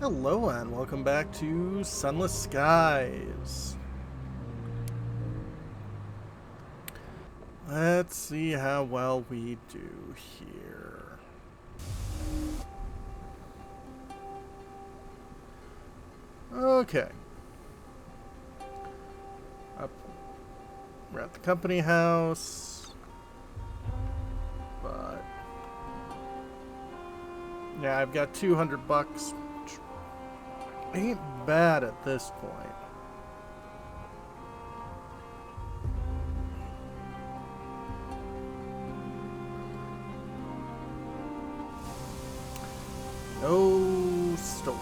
Hello and welcome back to Sunless Skies. Let's see how well we do here. Okay. We're at the company house. But yeah, I've got 200 bucks. Ain't bad at this point. No stores.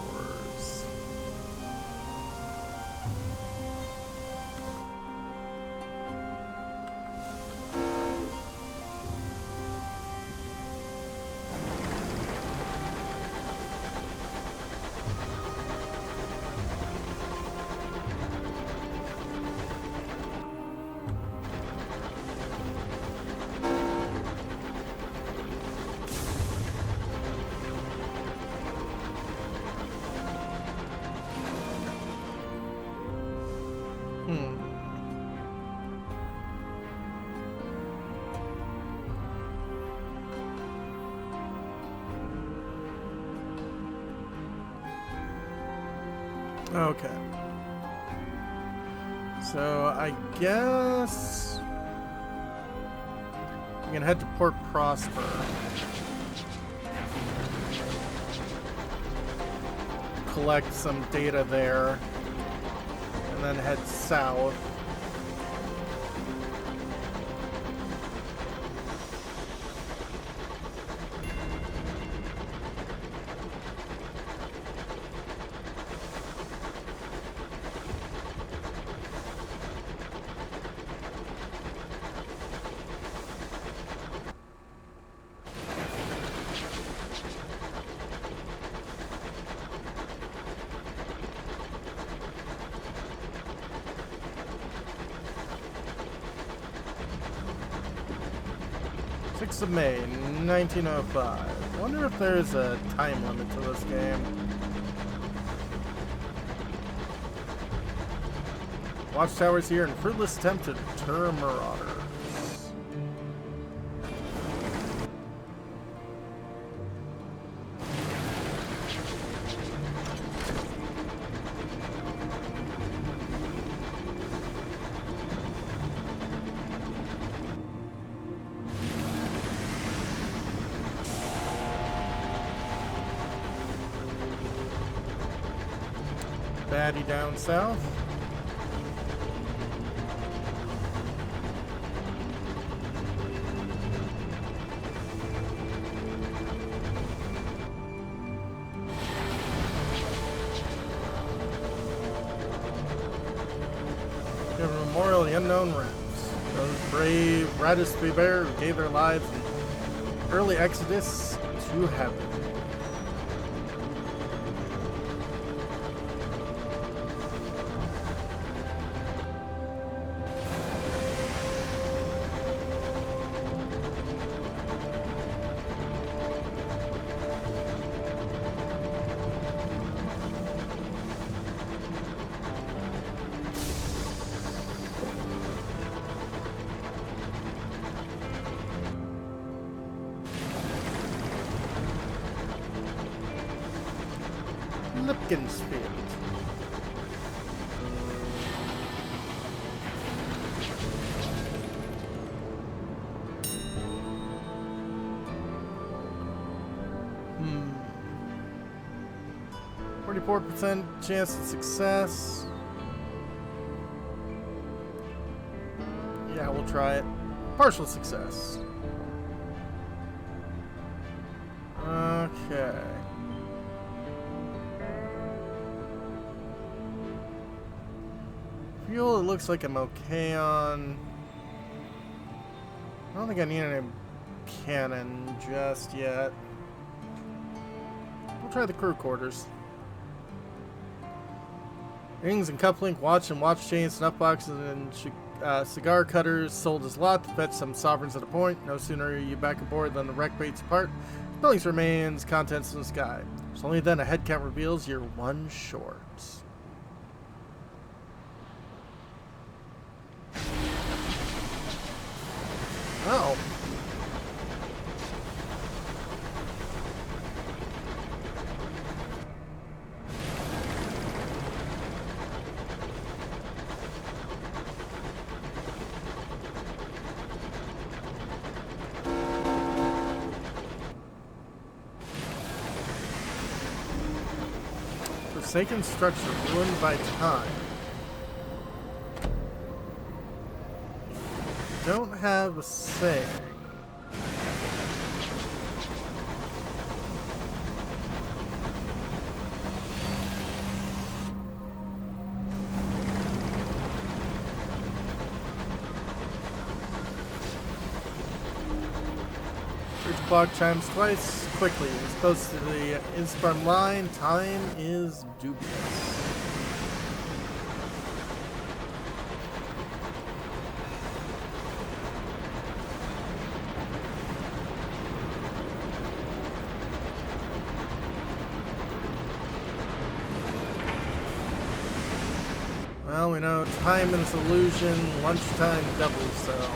Okay. So I guess I'm gonna head to Port Prosper. Collect some data there. And then head south. Of May, 1905. Wonder if there's a time limit to this game. Watchtowers here in fruitless attempt to deter marauders. Baddie down south. We have a memorial of the unknown rats. Those brave Ratisby Bear who gave their lives in early exodus to heaven. Lipkinsfield. Hmm. 44% chance of success. Yeah, we'll try it. Partial success. Okay. Fuel, it looks like I'm okay on. I don't think I need any cannon just yet. We'll try the crew quarters. Rings and cufflink, watch and watch chains, snuff boxes, and cigar cutters sold as lot to fetch some sovereigns at a point. No sooner are you back aboard than the wreck baits apart. Billings remains, contents in the sky. It's only then a head count reveals you're one short. Oh. Forsaken structure ruined by time. Don't have a saying. Bridge block chimes twice. Quickly, as opposed to the in-sprung line, time is dubious. Well, we know time is illusion, lunchtime double so.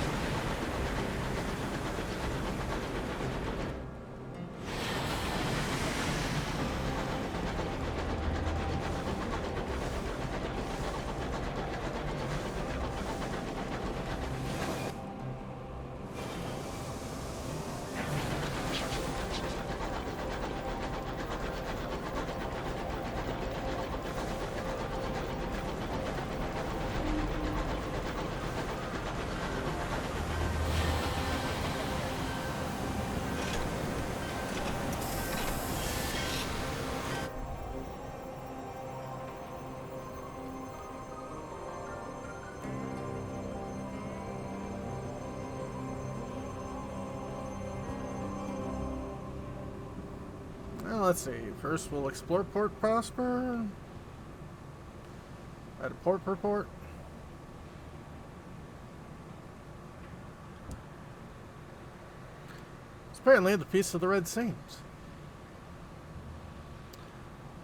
Well, let's see. First, we'll explore Port Prosper. At a port report. It's apparently the Feast of the Red Saints.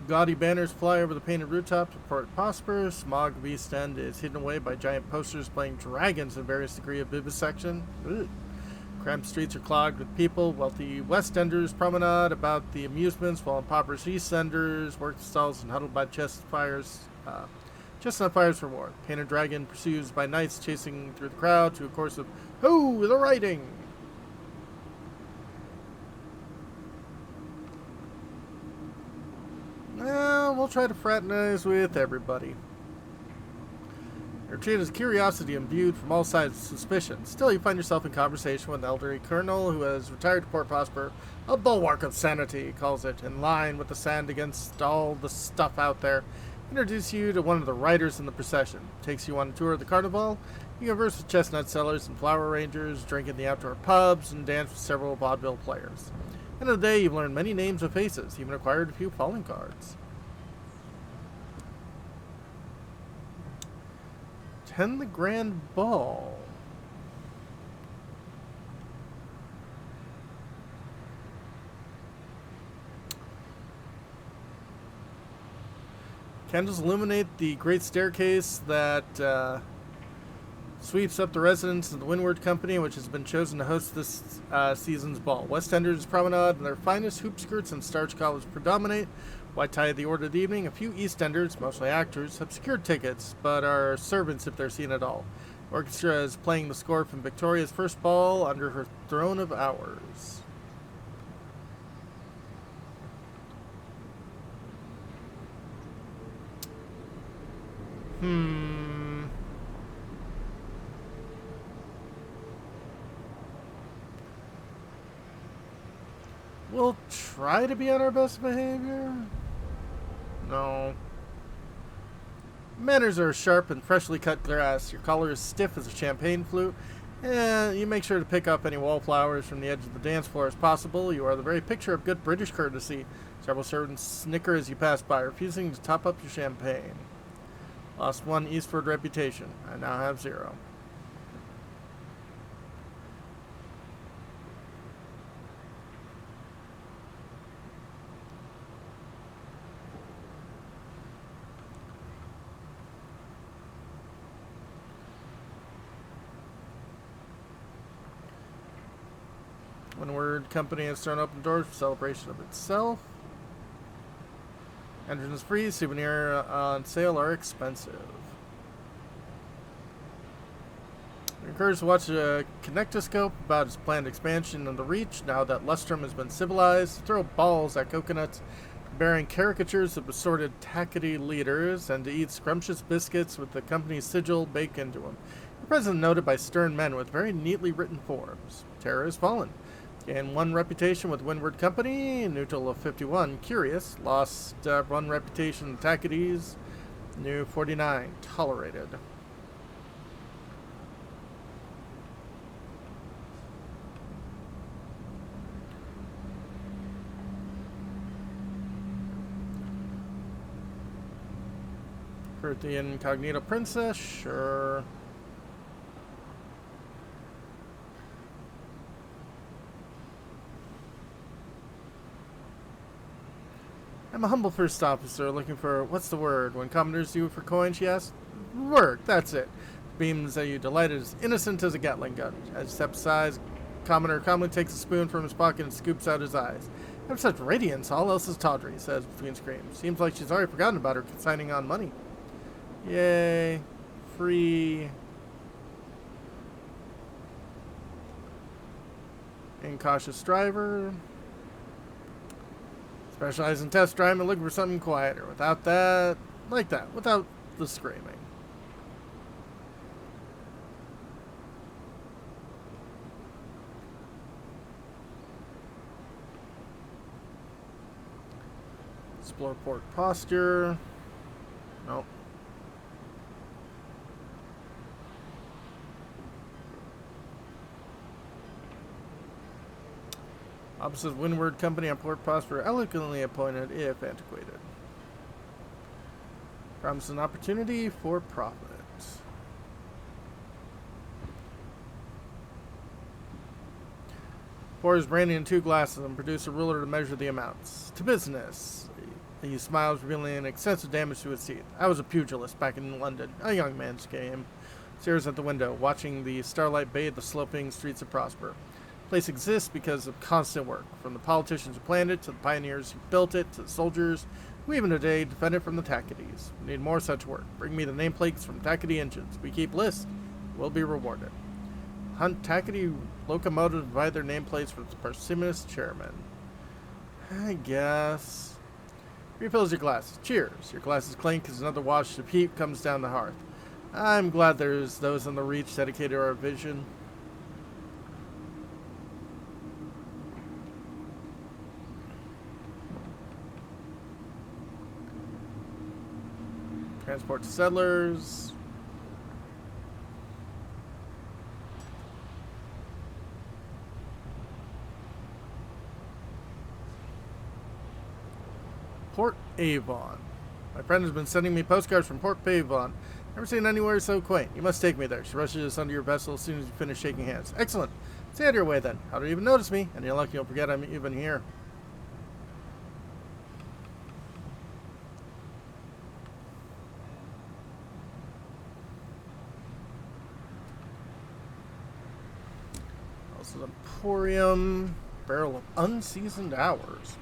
Gaudy banners fly over the painted rooftops of Port Prosper. Smog of East End is hidden away by giant posters playing dragons in various degree of vivisection. Ugh. Cramped streets are clogged with people. Wealthy West Enders promenade about the amusements, while impoverished East Enders work the stalls and huddled by chestnut fires for war. Painted dragon pursues by knights chasing through the crowd to a course of "Ho, the riding!" Well, we'll try to fraternize with everybody. You're treated as curiosity and viewed from all sides with suspicion. Still, you find yourself in conversation with an elderly colonel who has retired to Port Prosper. A bulwark of sanity, he calls it, in line with the sand against all the stuff out there. Introduce you to one of the riders in the procession. Takes you on a tour of the carnival. You converse with chestnut sellers and flower arrangers, drink in the outdoor pubs, and dance with several vaudeville players. End of the day, you've learned many names and faces, even acquired a few calling cards. Attend the Grand Ball. Candles illuminate the great staircase that sweeps up the residence of the Windward Company, which has been chosen to host this season's ball. West Enders promenade in their finest hoop skirts and starch collars predominate. White tie at the order of the evening. A few East Enders, mostly actors, have secured tickets, but are servants if they're seen at all. Orchestra is playing the score from Victoria's first ball under her throne of hours. We'll try to be on our best behavior. No. Manners are sharp and freshly cut grass. Your collar is stiff as a champagne flute. And you make sure to pick up any wallflowers from the edge of the dance floor as possible. You are the very picture of good British courtesy. Several servants snicker as you pass by, refusing to top up your champagne. Lost 1 Eastward reputation. I now have 0. Windward Company has thrown open doors for celebration of itself. Entrance free, souvenir on sale are expensive. You're encouraged to watch a kinectoscope about its planned expansion of the Reach now that Lustrum has been civilized. Throw balls at coconuts bearing caricatures of assorted tackety leaders and to eat scrumptious biscuits with the company's sigil baked into them. The president noted by stern men with very neatly written forms. Terror has fallen. Gained 1 reputation with Windward Company, neutral of 51. Curious, lost 1 reputation with Tacketies, new 49. Tolerated. For the Incognito Princess, sure. I'm a humble first officer looking for, what's the word? When commoners do for coin, she asked. Work, that's it. Beams at you, delighted, as innocent as a Gatling gun. As he steps aside, commoner calmly takes a spoon from his pocket and scoops out his eyes. You have such radiance, all else is tawdry, he says between screams. Seems like she's already forgotten about her consigning on money. Yay. Free. Incautious driver. Specialize in test driving and looking for something quieter. Without that, like that, without the screaming. Explore port posture. Nope. Opposite Windward Company on Port Prosper, elegantly appointed, if antiquated. Promise an opportunity for profit. Pour his brandy in 2 glasses and produce a ruler to measure the amounts. To business. He smiles, revealing extensive damage to his teeth. I was a pugilist back in London. A young man's game. Stares at the window, watching the starlight bathe the sloping streets of Prosper. Place exists because of constant work, from the politicians who planned it, to the pioneers who built it, to the soldiers who even today defend it from the Tacketies. We need more such work. Bring me the nameplates from Tackety engines. We keep lists. We'll be rewarded. Hunt Tackety locomotives and provide their nameplates for the parsimonious chairman. I guess. Refills your glasses. Cheers. Your glasses clink as another wash of heat comes down the hearth. I'm glad there's those on the Reach dedicated to our vision. Transport to settlers. Port Avon. My friend has been sending me postcards from Port Avon. Never seen anywhere so quaint. You must take me there. She rushes us under your vessel as soon as you finish shaking hands. Excellent. Stay out of your way then. How do you even notice me? And you're lucky you'll forget I'm even here. Also, Emporium. Barrel of unseasoned hours.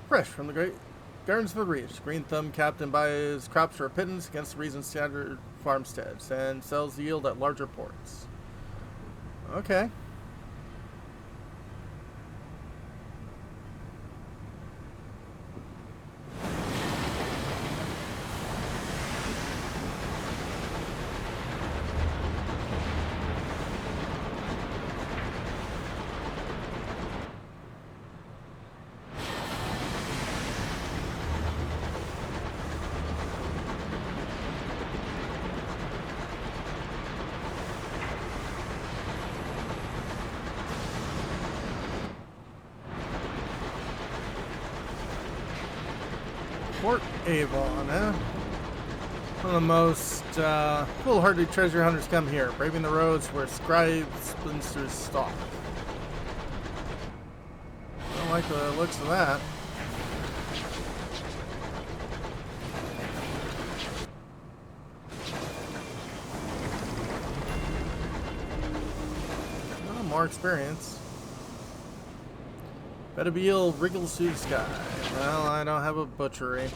Fresh from the great gardens of the Reach. Green Thumb captain buys crops for a pittance against the reason's standard farmsteads and sells the yield at larger ports. Okay. Fort Avon, huh? One of the most foolhardy treasure hunters come here, braving the roads where scribes spinsters stalk. I don't like the looks of that. Oh, more experience. Better be ill, wriggle through the sky. Well, I don't have a butchery.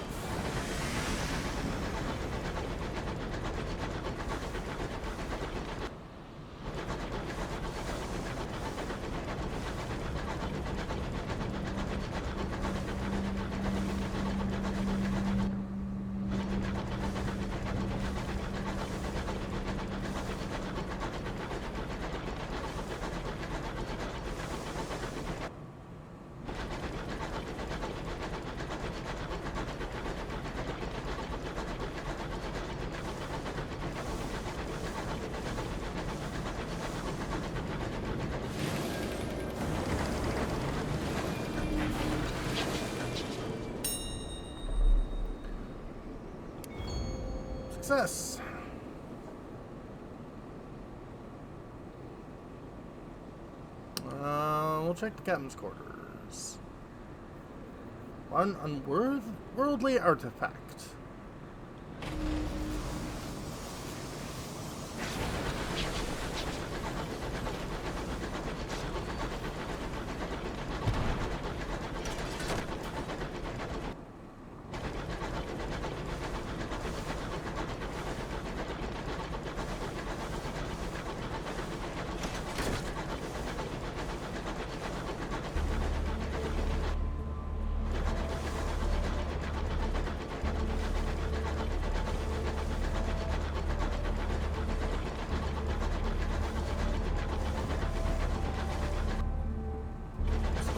Success. We'll check the captain's quarters. One unworldly artifact.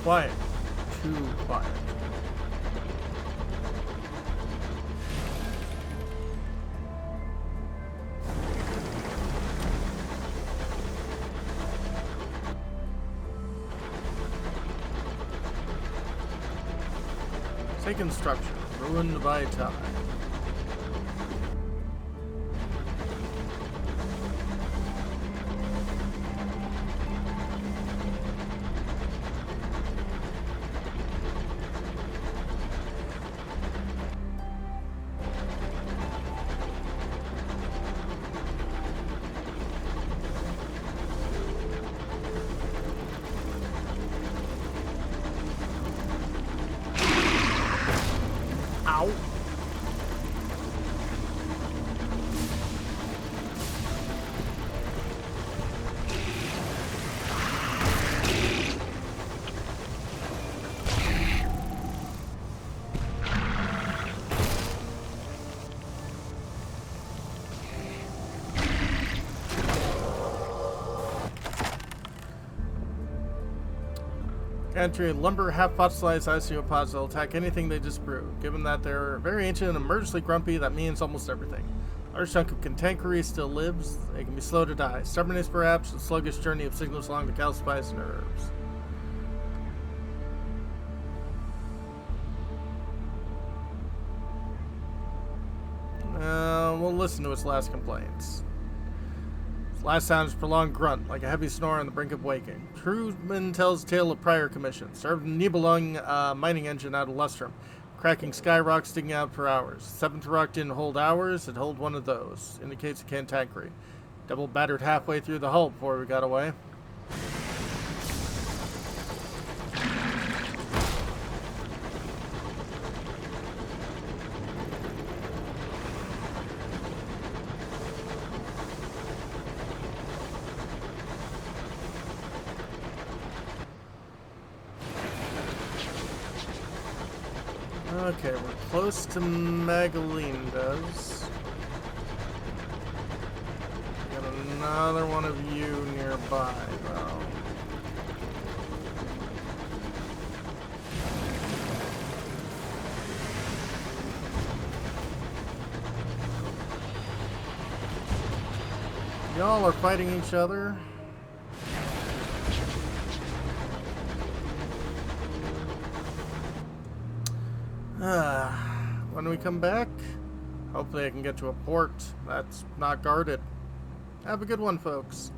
Quiet. Too quiet. Taken structure. Ruined by time. Ow. Entry lumber half-fossilized isopods will attack anything they disprove. Given that they're very ancient and emergently grumpy, that means almost everything. A large chunk of cantankerous still lives. They can be slow to die. Stubbornness, perhaps, the sluggish journey of signals along the calcified nerves. We'll listen to his last complaints. Last sound is a prolonged grunt, like a heavy snore on the brink of waking. Truman tells a tale of prior commission. Served a Nibelung mining engine out of Lustrum. Cracking sky rocks sticking out for hours. Seventh rock didn't hold hours, it held one of those. Indicates a cantankerous. Double battered halfway through the hull before we got away. Okay, we're close to Magalinda's. Got another one of you nearby, though. Y'all are fighting each other. when we come back, hopefully I can get to a port that's not guarded. Have a good one, folks.